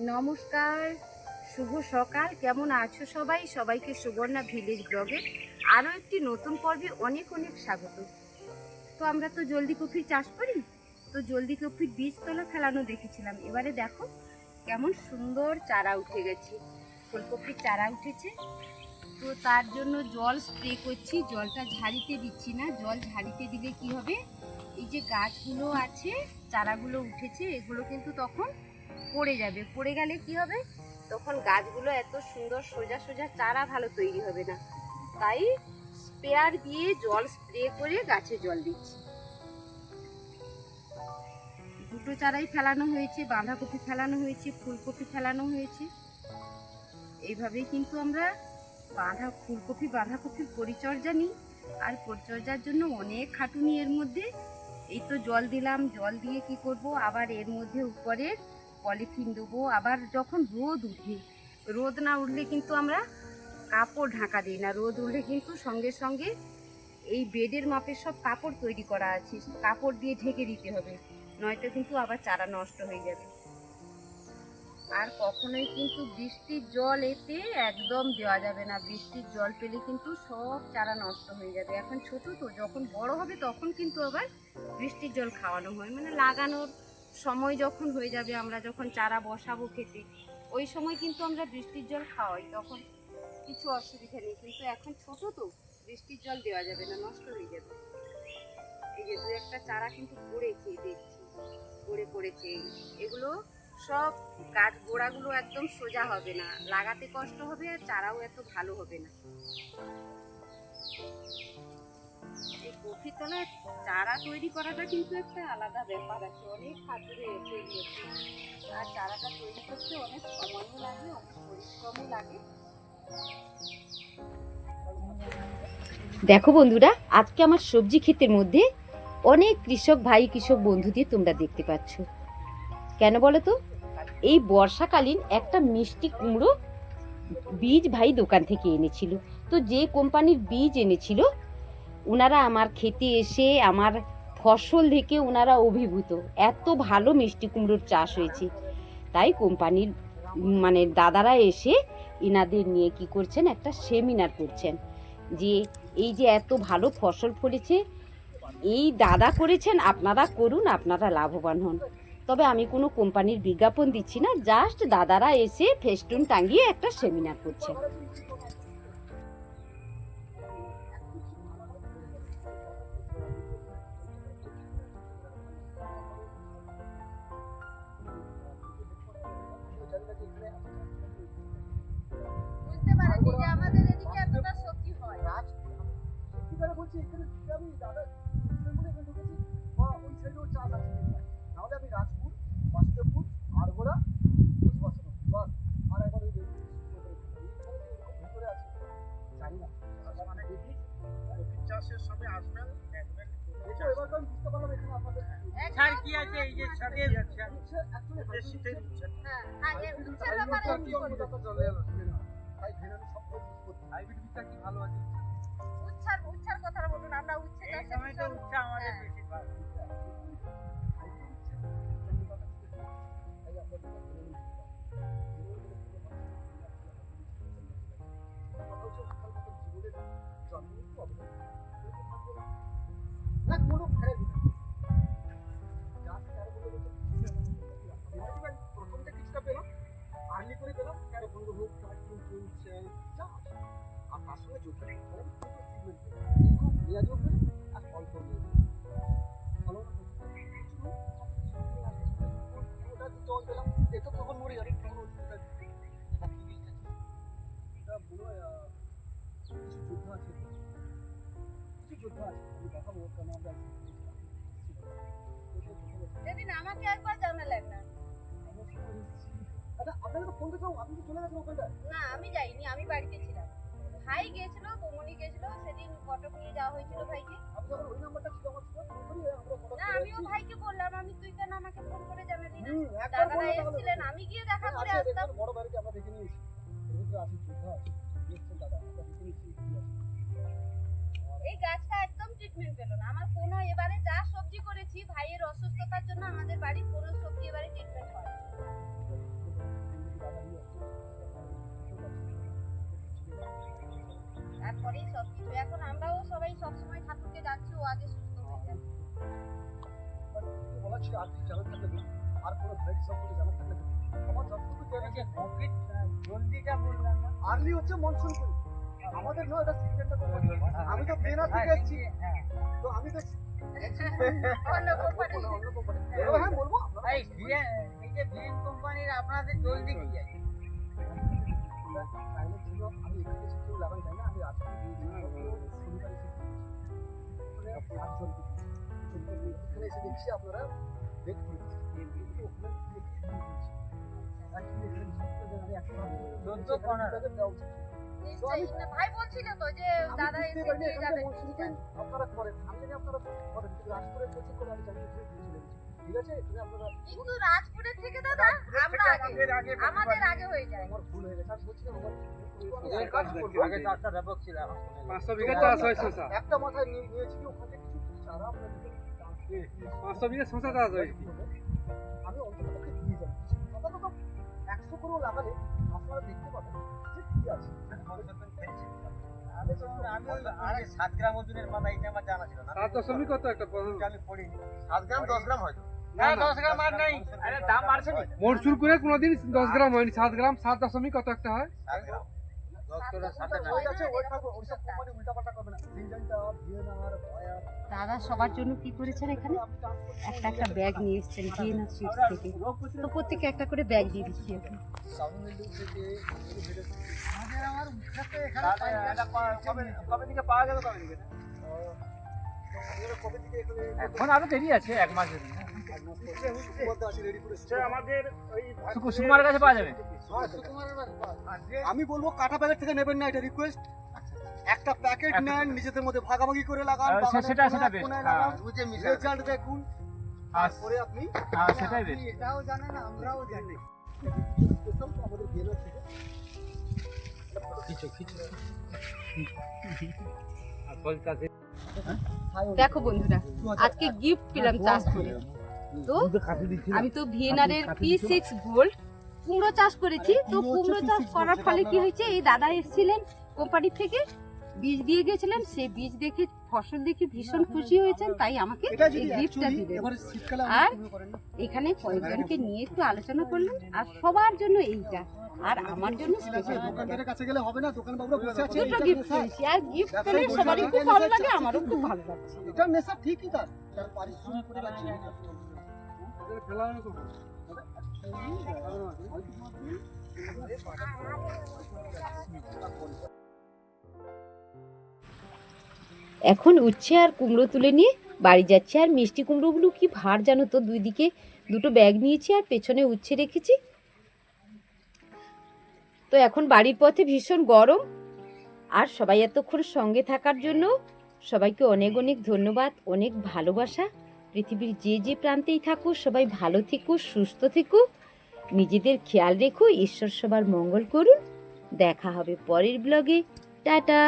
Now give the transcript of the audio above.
নমস্কার, শুভ সকাল। কেমন আছো সবাই? সবাইকে সুবর্ণা ভিলেজ ব্লগে আরও একটি নতুন পর্বে অনেক অনেক স্বাগত। তো আমরা তো জলদি কফির চাষ করি, তো জলদি কফির বীজতলা ফেলানো দেখেছিলাম। এবারে দেখো কেমন সুন্দর চারা উঠে গেছে, ফুলকপির চারা উঠেছে। তো তার জন্য জল স্প্রে করছি, জলটা ঝাড়িতে দিচ্ছি না। জল ঝাড়িতে দিলে কি হবে, এই যে গাছগুলো আছে, চারাগুলো উঠেছে, এগুলো কিন্তু তখন পড়ে যাবে। পড়ে গেলে কি হবে, তখন গাছগুলো এত সুন্দর সোজা সোজা চারা ভালো তৈরি হবে না। তাই স্প্রেয়ার দিয়ে জল স্প্রে করে গাছে জল দিচ্ছি। দুটো চারাই ফেলানো হয়েছে, বাঁধাকপি ফেলানো হয়েছে, ফুলকপি ফেলানো হয়েছে। এইভাবেই কিন্তু আমরা ফুলকপি বাঁধাকপির পরিচর্যা নিই। আর পরিচর্যার জন্য অনেক খাটুনি এর মধ্যে। এই তো জল দিলাম, জল দিয়ে কি করব, আবার এর মধ্যে উপরে পলিথিন দেবো। আবার যখন রোদ উঠে, রোদ না উঠলে কিন্তু আমরা কাপড় ঢাকা দিই না। রোদ উঠলে কিন্তু সঙ্গে সঙ্গে এই বেডের মাপের সব কাপড় তৈরি করা আছে, কাপড় দিয়ে ঢেকে দিতে হবে, নয়তো কিন্তু আবার চারা নষ্ট হয়ে যাবে। আর কখনোই কিন্তু বৃষ্টির জল এতে একদম দেওয়া যাবে না। বৃষ্টির জল পেলে কিন্তু সব চারা নষ্ট হয়ে যাবে। এখন ছোট তো, যখন বড় হবে তখন কিন্তু আবার বৃষ্টির জল খাওয়ানো হয়, মানে লাগানোর সময় যখন হয়ে যাবে, আমরা যখন চারা বসাবো খেতে, ওই সময় কিন্তু আমরা বৃষ্টির জল খাওয়াই, তখন কিছু অসুবিধা নেই। কিন্তু এখন ছোট তো, বৃষ্টির জল দেওয়া যাবে না, নষ্ট হয়ে যাবে। এই যে দু একটা চারা কিন্তু পড়েছে, দেখছি পড়েছে। এগুলো সব গাছ গোড়াগুলো একদম সোজা হবে না, লাগাতে কষ্ট হবে, আর চারাও এত ভালো হবে না। এই কফি তলায় চারা তৈরি করাটা কিন্তু একটা আলাদা ব্যাপার আছে, অনেক খাটুনি তৈরি হচ্ছে। আর চারাটা তৈরি করতে অনেক সময়ও লাগে, অনেক পরিশ্রমও লাগে। দেখো বন্ধুরা, আজকে আমার সবজি ক্ষেতের মধ্যে অনেক কৃষক ভাই, কৃষক বন্ধুদের তোমরা দেখতে পাচ্ছ। কেন বলো তো? এই বর্ষাকালীন একটা মিষ্টি কুমড়ো বীজ ভাই দোকান থেকে এনেছিল। তো যে কোম্পানির বীজ এনেছিল, ওনারা আমার খেতে এসে আমার ফসল দেখে ওনারা অভিভূত, এত ভালো মিষ্টি কুমড়োর চাষ হয়েছে। তাই কোম্পানির মানে দাদারা এসে এনাদের নিয়ে কি করছেন, একটা সেমিনার করছেন, যে এই যে এত ভালো ফসল ফলেছে, এই দাদা করেছেন, আপনারা করুন, আপনারা লাভবান হন। তবে আমি কোনো কোম্পানির বিজ্ঞাপন দিচ্ছি না, জাস্ট দাদারা এসে ফেস্টুন টাঙিয়ে একটা সেমিনার করছেন। বুঝতে পারেনি যে আমাদের এদিকে এতটা সত্যি হয়। বলছি এখানে আমি দাদা ঢুকেছি, বা ওই সাইডেও চাষ আছে, নাহলে আমি রাজপুর, বাসুদেবপুর, আড়গোড়া, কুচবাসানো বাস, আর একবার ওই ভিতরে আছে, জানি না। মানে কফি চাষের সময় আসবেন, দেখবেন এবার তো আমি বুঝতে পারলাম এখানে আপনাদের ছাড় কি আছে। এই যে ছাড়ে যাচ্ছে অ্যাকচুয়ালি শীতের উচ্ছে, হ্যাঁ আগের উচ্ছের ব্যাপারে আমি বলবো, চলে এলো তাই ভেনানো সব হাইব্রিড বীজটা কি ভালো আছে? উচ্ছার কথা বলুন, আমরা উচ্ছে এই সময়টা উচ্ছে আমাদের বেশিরভাগ না কোনো ফেলে প্রথম থেকে কিছুটা পেলাম, আর্লি করে পেলাম, 13-15 হোক, আর তার সঙ্গে চলতে খুব রেয়াজও পেলাম, আর অল্প ভালো ওটা জল পেলাম, এটা তখন মরে যাবে। কিছু যোদ্ধা আছে, আমি দেখাবো কেন আমরা সেদিন আমাকে একবার জানালেন না। আচ্ছা আপনারা তো ফোন করতে, আপনি তো চলে গেছেন ওখানটা? না আমি যাইনি, আমি বাড়িতে ছিলাম। ভাই গিয়েছিল, বমনি গিয়েছিল, সেদিন ফটো নিয়ে যাওয়া হয়েছিল ভাইকে। আমি যখন ওই নাম্বারটা ছিল আমার না, আমিও ভাইকে বললাম, আমি তুই কেন আমাকে ফোন করে জানালি না? দাদারা এসেছিলেন, আমি গিয়ে দেখা করে আসতাম। বড় বাড়িতে আমরা দেখে নিয়েছি, এর ভিতরে আছে যোদ্ধা আছে, দেখছেন দাদা, আমরা দেখে নিয়েছি কি আছে। এই গাছটা একদম ট্রিটমেন্ট পেল না। আমার কোনো এবারে যা সবজি করেছি, ভাইয়ের অসুস্থতার জন্য আমাদের বাড়ির কোনো সবজি এবারে ট্রিটমেন্ট হয়। ভ্যারাইটি সম্পর্কে জানা থাকলে আমার যতটুকু জেনেছে কোভিড জলদিটা বললাম না, আর্লি হচ্ছে মনসুন করি আমাদের নয়, এটা সিজনটা তো আমি তো বেনার থেকে এসেছি, তো আমি তো হ্যাঁ বলবো এই যে ভিএন কোম্পানির আপনাদের জলদি কি আছে? আমি এখানে এসে কেউ লাগাই যায় না, আমি আজকে এখানে এসে দেখছি আপনারা ওয়েট করে ভাই বলছিল তো যে দাদা এসে দিয়ে যাবে। আপনারা করেন, আমি জানি আপনারা করেন, কিন্তু রাজপুরে কোচিং করে আমি জানি ঠিক আছে, তুমি আপনারা কিন্তু রাজপুরের থেকে দাদা আমরা আমাদের আগে হয়ে যায়। আমার ভুল হয়ে গেছে, আমি বলছিলাম আগে 4টা ব্যাপক ছিল, 500 বিঘা চাষ হয়েছে শসা, একটা মাথায় নিয়েছি ওখানে কিছু চারা আপনাদের 500 বিঘা শসা চাষ হয়েছে। আমি অন্তত পক্ষে দিয়ে যাই, অন্তত 100 করেও লাগালে আপনারা দেখতে পাবেন যে কি আছে। আমি আরে 7 গ্রাম ওজনের পাতা, এটা আমার জানা ছিল না। 7 কত একটা আমি পড়িনি। 7 গ্রাম 10 গ্রাম হয়তো না, না, 10 গ্রাম আর নাই। আরে দাম বাড়ছে নি। মোরচুর করে কোনোদিন 10 গ্রাম হয়নি, 7 গ্রাম 7 কত একটা হয়। 7 গ্রাম 10 করে 7 টাকা। ওই আছে, ওই থাকবে, ওই সব কোম্পানি উল্টাপাল্টা করবে না। সিজনটা ভিয়েনার ভয়ার দাদা সবার জন্য কি করেছেন এখানে একটা একটা ব্যাগ নিয়ে এসেছেন ভিয়েনা সুইটস থেকে, তো প্রত্যেকে একটা করে ব্যাগ দিয়ে দিচ্ছি এখন। তামিলনাড়ু থেকে আমাদের আমার উচ্ছতে এখানে এটা কবে থেকে পাওয়া গেল, কবে থেকে? কবে থেকে এখানে এখন আরো দেরি আছে, 1 মাস দেরি। আমাদের ওই সুকুমারের কাছে পাওয়া যাবে। আমি বলবো কাটা প্যাকেট থেকে নেবেন না, এটা রিকোয়েস্ট। একটা প্যাকেট নেন, নিজেদের মধ্যে ভাগাভাগি করে লাগান, সেটা বেশ। বুঝে রেজাল্ট দেখুন, তারপরে আপনি সেটাই বেশ। এটাও জানেন, আমরাও জানি। আমাদের বেরো থেকে দেখো বন্ধুরা, আজকে গিফট পেলাম চাষ করে। তো আমি তো ভিয়েনারের P6 গোল্ড কুমড়ো চাষ করেছি। তো কুমড়ো চাষ করার ফলে কি হয়েছে, এই দাদা এসেছিলেন কোম্পানি থেকে, বীজ দিয়ে গেছিলেন, সেই বীজ দেখে ফসল দেখে ভীষণ খুশি হয়েছেন, তাই আমাকে এই গিফটটা দিলেন। আর এখানে কয়েকজনকে নিয়ে একটু আলোচনা করলেন, আর সবার জন্য এইটা, আর আমার জন্য স্পেশাল দোকানদারের কাছে গেলে হবে না, দোকান বাবুরা বসে আছে। দুটো গিফট পেয়েছি, আর গিফট পেলে সবারই খুব ভালো লাগে, আমারও খুব ভালো লাগছে। এটা নেশা ঠিকই, তার পারিশ্রমিক করে লাগছে। এখন উচ্ছে আর কুমড়ো তুলে নিয়ে বাড়ি যাচ্ছি। আর মিষ্টি কুমড়োগুলো কি ভার জানো তো, দুই দিকে দুটো ব্যাগ নিয়েছি আর পেছনে উচ্ছে রেখেছি। তো এখন বাড়ির পথে ভীষণ গরম, আর সবাই এতক্ষণ সঙ্গে থাকার জন্য সবাইকে অনেক অনেক ধন্যবাদ, অনেক ভালোবাসা। পৃথিবীর যে যে প্রান্তেই থাকো সবাই ভালো থেকো, সুস্থ থেকো, নিজেদের খেয়াল রেখো, ঈশ্বর সবার মঙ্গল করুন। দেখা হবে পরের ব্লগে, টাটা।